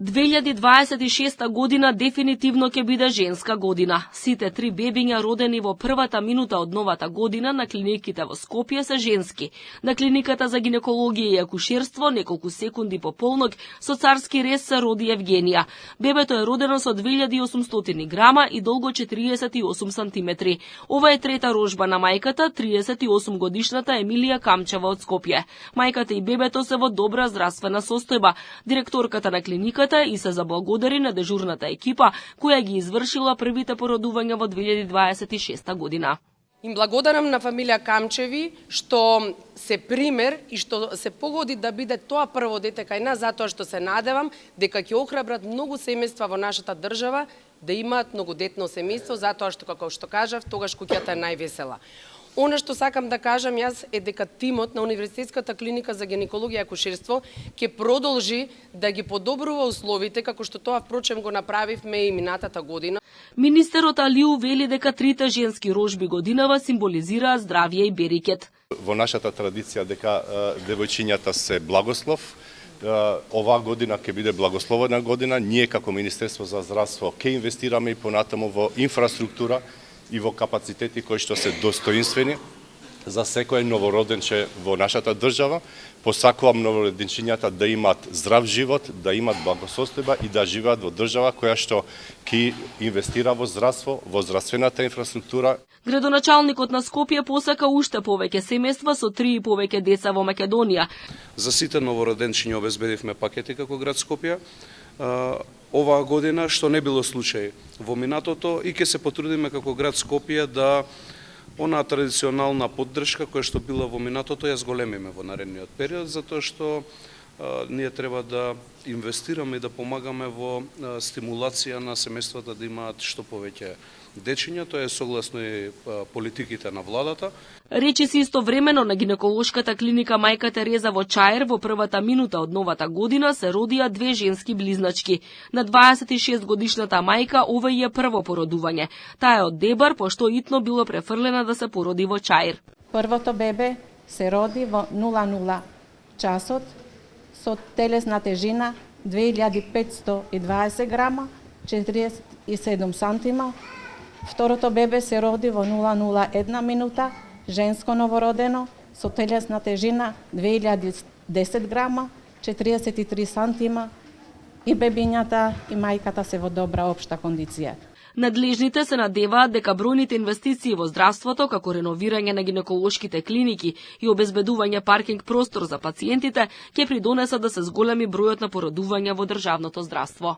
2026 година дефинитивно ќе биде женска година. Сите 3 бебиња родени во првата минута од новата година на клиниките во Скопје се женски. На клиниката за гинекологија и акушерство неколку секунди по полнок со царски рез се роди Евгенија. Бебето е родено со 2800 грама и долго 48 сантиметри. Ова е трета рожба на мајката, 38 годишната Емилија Камчева од Скопје. Мајката и бебето се во добра здравствена состојба. Директорката на клиниката и се заблагодари на дежурната екипа која ги извршила првите породувања во 2026 година. Им благодарам на фамилија Камчеви што се пример и што се погоди да биде тоа прво дете кај нас, затоа што се надевам дека ќе охрабрат многу семејства во нашата држава да имаат многодетно семејство, затоа што, како што кажав, тогаш куќата е највесела. Она што сакам да кажам јас е дека тимот на Универзитетската клиника за гинекологија и акушерство ќе продолжи да ги подобрува условите, како што тоа впрочем го направивме и минатата година. Министерот Алиу вели дека трите женски рожби годинава символизираат здравје и берикет. Во нашата традиција дека девојчињата се благослов, оваа година ќе биде благословена година. Ние како Министерство за здравство ќе инвестираме и понатаму во инфраструктура и во капацитети кои што се достоинствени за секој новороденче во нашата држава. Посакувам новороденчињата да имаат здрав живот, да имаат благосостојба и да живеат во држава која што ќе инвестира во здравство, во здравствената инфраструктура. Градоначалникот на Скопје посака уште повеќе семејства со 3 и повеќе деца во Македонија. За сите новороденчиња обезбедивме пакети како град Скопје. Оваа година, што не било случај во минатото, и ќе се потрудиме како град Скопје да онаа традиционална поддршка која што била во минатото ја зголемиме во наредниот период, затоа што ние треба да инвестираме и да помагаме во стимулација на семејствата да имаат што повеќе дечиња, тоа е согласно и политиките на владата. Речиси истовремено на гинеколошката клиника Мајка Тереза во Чаир во првата минута од новата година се родија 2 женски близначки. На 26 годишната мајка ова е прво породување. Таа е од Дебар, пошто итно било префрлена да се породи во Чаир. Првото бебе се роди во 00 часот со телесна тежина 2520 грама, 47 сантима. Второто бебе се роди во 001 минута, женско новородено, со телесна тежина 2010 грама, 43 сантима, и бебињата и мајката се во добра општа кондиција. Надлежните се надеваат дека бројните инвестиции во здравството, како реновирање на гинеколошките клиники и обезбедување паркинг простор за пациентите, ќе придонесат да се зголеми бројот на породувања во државното здравство.